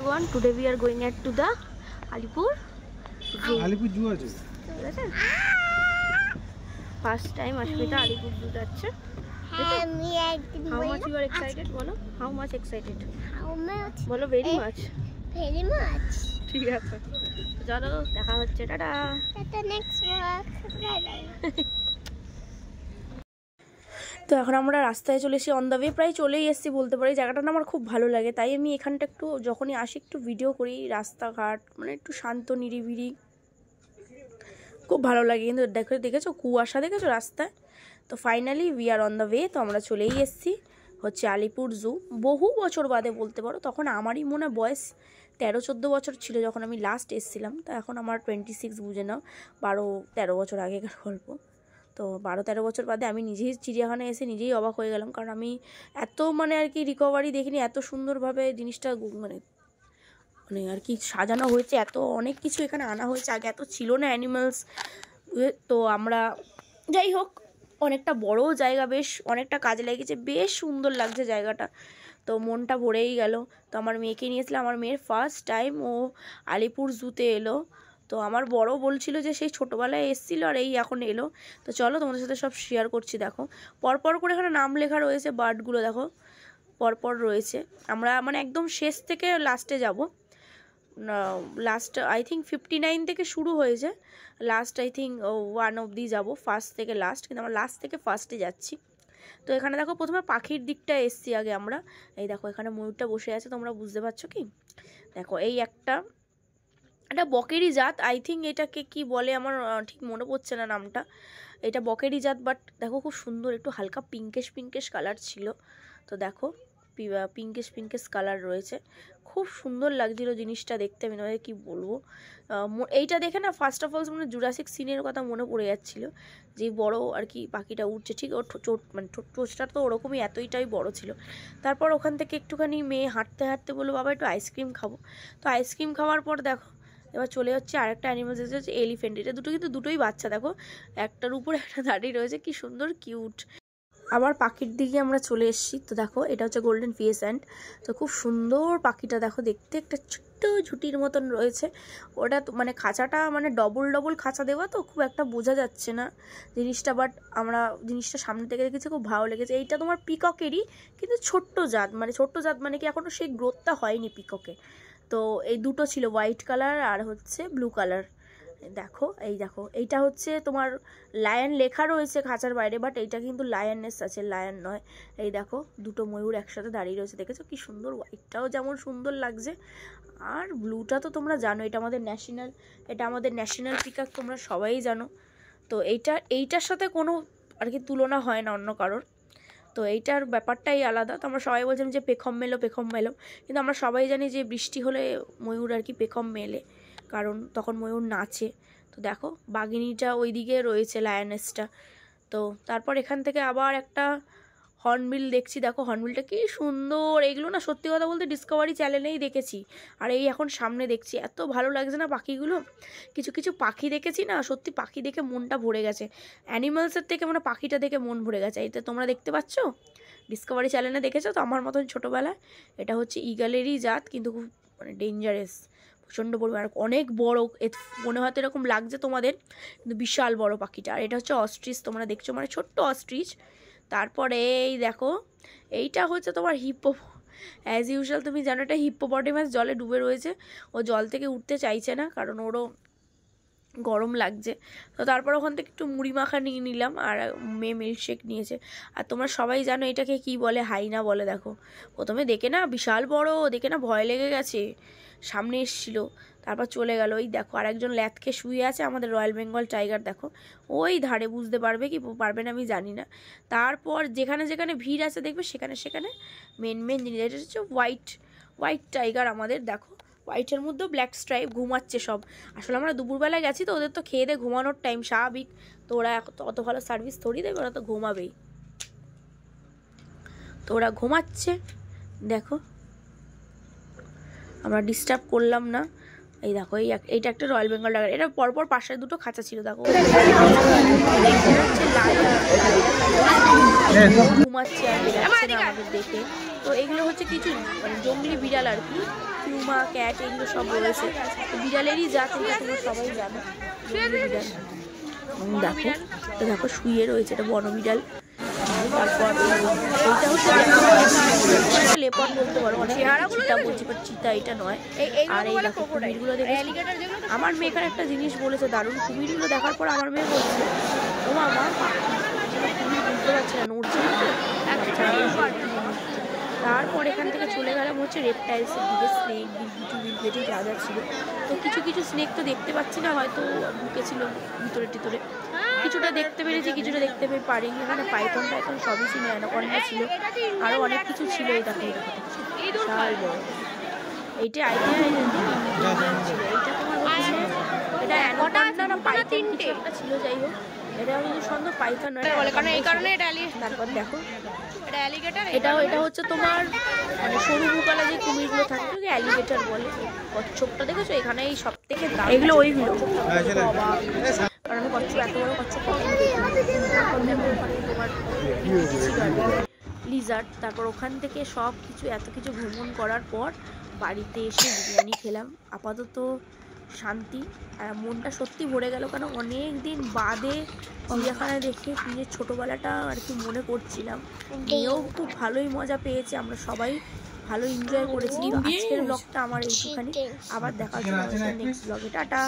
Everyone, today we are going to the Alipur Zoo. Alipur Zoo আছে First time Ashmita Alipur Zoo যাচ্ছে. How much you are excited? বলো. How much excited? How much? বলো very much. Very much. ঠিক আছে. চলো দেখা হচ্ছে. Tata. Tata next walk. Bye bye. তো এখন আমরা রাস্তায় চলে এসেছি, অন দ্য ওয়ে প্রায় চলেই এসেছি বলতে পারি। জায়গাটা না আমার খুব ভালো লাগে, তাই আমি এখানটা একটু যখনই আসি একটু ভিডিও করি। রাস্তাঘাট মানে একটু শান্ত নিরিবিলি, খুব ভালো লাগে। কিন্তু দেখেছো কুয়াশা, দেখেছো রাস্তায়। তো finally we are on the way. তো আমরা চলেই এসেছি হচ্ছে আলিপুর জু। বহু বছর বাদে বলতে পারো, তখন আমারই মনে বয়স 13-14 বছর ছিল যখন আমি লাস্ট এসেছিলাম। তো এখন আমার 26, বুঝে নাও 12-13 বছর আগেকার গল্প। তো 12-13 বছর বাদে আমি নিজেই চিড়িয়াখানায় এসে নিজেই অবাক হয়ে গেলাম, কারণ আমি এত মানে আর কি রিকভারি দেখিনি, এত সুন্দরভাবে জিনিসটা মানে আর কি সাজানো হয়েছে, এত অনেক কিছু এখানে আনা হয়েছে। আগে এত ছিল না অ্যানিমালস। তো আমরা যাই হোক, অনেকটা বড় জায়গা, বেশ অনেকটা কাজে লেগেছে, বেশ সুন্দর লাগছে জায়গাটা। তো মনটা ভরেই গেল। তো আমার মেয়েকে নিয়েছিলাম, আমার মেয়ের ফার্স্ট টাইম ও আলিপুর জুতে এলো। তো আমার বড় বলছিল যে সেই ছোটোবেলায় এসেছিল আর এই এখন এলো। তো চলো তোমাদের সাথে সব শেয়ার করছি। দেখো পরপর করে এখানে নাম লেখা রয়েছে, বার্ডগুলো দেখো পরপর রয়েছে। আমরা মানে একদম শেষ থেকে লাস্টে যাব। লাস্ট আই থিঙ্ক 59 থেকে শুরু হয়েছে, লাস্ট আই থিঙ্ক 1 অবধি যাবো, ফার্স্ট থেকে লাস্ট। কিন্তু আমরা লাস্ট থেকে ফার্স্টে যাচ্ছি। তো এখানে দেখো প্রথমে পাখির দিকটা এসছি আগে আমরা। এই দেখো এখানে ময়ূরটা বসে আছে, তোমরা বুঝতে পারছো কি? দেখো এই একটা বকেরি জাত, আই থিঙ্ক এটাকে কি বলে আমার ঠিক মনে পড়ছে না নামটা। এটা বকেরি জাত, বাট দেখো খুব সুন্দর, একটু হালকা পিঙ্কেশ কালার ছিল। তো দেখো পিঙ্কেশ কালার রয়েছে, খুব সুন্দর লাগছিল জিনিসটা দেখতে। আমি নয় কি বলবো, এইটা দেখে না ফার্স্ট অফ অল মানে জুরাসিক সিনের কথা মনে পড়ে যাচ্ছিলো, যে বড় আর কি পাখিটা উঠছে, ঠিক ওর মানে ঠোঁটটা তো ওরকমই এতটাই বড় ছিল। তারপর ওখান থেকে একটুখানি মেয়ে হাঁটতে বললো বাবা একটু আইসক্রিম খাবো। তো আইসক্রিম খাওয়ার পর দেখো এবার চলে যাচ্ছে আরেকটা অ্যানিমালস, হচ্ছে এলিফেন্ট। এটা দুটোই বাচ্চা, দেখো একটার উপর একটা দাঁড়িয়ে রয়েছে, কি সুন্দর কিউট। আবার পাখির দিকে আমরা চলে এসেছি। তো দেখো এটা হচ্ছে গোল্ডেন ফিয়েসেন্ট। তো খুব সুন্দর পাখিটা, দেখো দেখতে একটা ছোট্ট ঝুটির মতন রয়েছে। ওটা মানে খাঁচাটা মানে ডবল খাঁচা দেওয়া, তো খুব একটা বোঝা যাচ্ছে না জিনিসটা, বাট আমরা জিনিসটা সামনে থেকে দেখেছি, খুব ভালো লেগেছে। এইটা তোমার পিককেরই, কিন্তু ছোট্ট জাত মানে কি এখনও সেই গ্রোথটা হয়নি পিককে। তো এই দুটো ছিল, হোয়াইট কালার আর হচ্ছে ব্লু কালার। দেখো এইটা হচ্ছে তোমার লায়ন লেখা রয়েছে খাঁচার বাইরে, বাট এইটা কিন্তু লায়নেস আছে, লায়ন নয়। এই দেখো দুটো ময়ূর একসাথে দাঁড়িয়ে রয়েছে, দেখেছো কি সুন্দর। হোয়াইটটাও যেমন সুন্দর লাগছে, আর ব্লুটা তো তোমরা জানো এটা আমাদের ন্যাশনাল পিকক, তোমরা সবাই জানো। তো এইটার সাথে কোনো আর কি তুলনা হয় না অন্য কারোর। তো এইটার ব্যাপারটাই আলাদা। তো আমরা সবাই বলছিলাম যে পেখম মেলো, কিন্তু আমরা সবাই জানি যে বৃষ্টি হলে ময়ূর আর কি পেখম মেলে, কারণ তখন ময়ূর নাচে। তো দেখো বাঘিনীটা ওইদিকে রয়েছে, লায়নেসটা। তো তারপর এখান থেকে আবার একটা হর্নবিল দেখছি, দেখো হর্নবিলটা কি সুন্দর। এইগুলো না সত্যি কথা বলতে ডিসকভারি চ্যানেলেই দেখেছি, আর এই এখন সামনে দেখছি, এত ভালো লাগছে না পাখিগুলো। কিছু পাখি দেখেছি না, সত্যি পাখি দেখে মনটা ভরে গেছে, অ্যানিমালসের থেকে মানে পাখিটা দেখে মন ভরে গেছে। এটা তোমরা দেখতে পাচ্ছ, ডিসকভারি চ্যানেলে দেখেছো তো আমার মতন ছোটোবেলায়। এটা হচ্ছে ঈগলেরই জাত, কিন্তু খুব মানে ডেঞ্জারাস, প্রচণ্ড পরিমাণ, অনেক বড়। মনে হয়তো এরকম লাগছে তোমাদের, কিন্তু বিশাল বড় পাখিটা। আর এটা হচ্ছে অস্ট্রিচ, তোমরা দেখছো মানে ছোট্ট অস্ট্রিচ। তারপরে এই দেখো এইটা হচ্ছে তোমার হিপ্পো। অ্যাজ ইউজুয়াল তুমি জানো এটা হিপ্পোপটেমাস, জলে ডুবে রয়েছে। ও জল থেকে উঠতে চাইছে না, কারণ ওরও গরম লাগছে। তো তারপর ওখান থেকে একটু মুড়ি মাখা নিয়ে নিলাম, আর মেয়ে মিল্কশেক নিয়েছে। আর তোমরা সবাই জানো এটাকে কি বলে, হাইনা বলে। দেখো প্রথমে দেখে না বিশাল বড়, দেখে না ভয় লেগে গেছে, সামনে এসেছিলো, তারপর চলে গেল। ওই দেখো আর একজন ল্যাথকে শুয়ে আছে, আমাদের রয়্যাল বেঙ্গল টাইগার। দেখো ওই ধারে, বুঝতে পারবে কি পারবে না আমি জানি না। তারপর যেখানে ভিড় আছে দেখবে সেখানে মেন জিনিস, এটা হচ্ছে হোয়াইট টাইগার আমাদের। দেখো হোয়াইটের মধ্যেও ব্ল্যাক স্ট্রাইপ, ঘুমাচ্ছে সব। আসলে আমরা দুপুরবেলায় গেছি তো, ওদের তো খেয়ে দিয়ে ঘুমানোর টাইম স্বাভাবিক। তো ওরা অত ভালো সার্ভিস থরি দেবে, ওরা তো ঘুমাবেই। তো ওরা ঘুমাচ্ছে, দেখো আমরা ডিস্টার্ব করলাম না। এই দেখো এইটা একটা রয়্যাল বেঙ্গল টাইগার, এটা পরপর পাশে দুটো খাঁচা ছিল। দেখো ঘুমাচ্ছে আর আমাদের দেখে। তো এগুলো হচ্ছে কিছু মানে জঙ্গলি বিড়াল আর কি, পুমা ক্যাট এগুলো সব রয়েছে। তো বিড়ালেরই জাত, এটা তোমরা সবাই জানো বিড়াল। দেখো এটা দেখো শুয়ে রয়েছে, এটা বনবিড়াল। তারপর এইটা হচ্ছে লেপার্ড বলতে পারো, অনেক চিতা বলছি বাট চিতা এটা নয়। আর এই দেখো কুমিরগুলো দেখে আমার মেয়ে এখানে একটা জিনিস বলেছে দারুণ, কুমিরগুলো দেখার পর আমার মেয়ে বলছে ও মামা কুমির বুঝতে পারছি না, নড়ছে না তো। তারপর এখান থেকে চলে গেলাম হচ্ছে রেপটাইলসের দিকে, স্নেক বিলভেটি যা যা ছিল। তো কিছু কিছু স্নেক তো দেখতে পাচ্ছি না, হয়তো ঢুকেছিল ভিতরে টিতরে, কিছুটা দেখতে পেরেছি কিছুটা দেখতে পারিনি। এখানে পাইথন টাইথন সবই ছিল, অ্যানাকন্ডা ছিল, আরও অনেক কিছু ছিল। এই দেখো বিশাল বড় এইটা আইডিয়া ছিল। এইটা তোমার হচ্ছে এটা অ্যানাকন্ডা না পাইথন কিছু একটা ছিল, যাই হোক এটা হচ্ছে সন্দেহ পাইথন নয়, কারণ এই কারণে এটা তারপর দেখো এটা হচ্ছে তোমার মানে সরু মুখালা যে কুমিরগুলো থাকে ওকে অ্যালিগেটর বলে। কচ্ছপটা দেখেছো এখানে এই সব থেকে এগুলো ওইগুলো, কারণ আমি কচ্ছপ এত বড় কচ্ছপ তোমার লিজার্ড। তারপর ওখান থেকে সব কিছু এত কিছু ভ্রমণ করার পর বাড়িতে এসে বিরিয়ানি খেলাম। আপাতত শান্তি, আর মনটা সত্যি ভরে গেল, কারণ অনেক দিন বাদে চিড়িয়াখানায় দেখে নিজের ছোটোবেলাটা আর কি মনে করছিলাম। মেয়েও খুব ভালোই মজা পেয়েছে, আমরা সবাই ভালো এনজয় করেছি। তো আজকের ব্লগটা আমার এইটুখানি, আবার দেখা হচ্ছে নেক্সট ব্লগে, টাটা।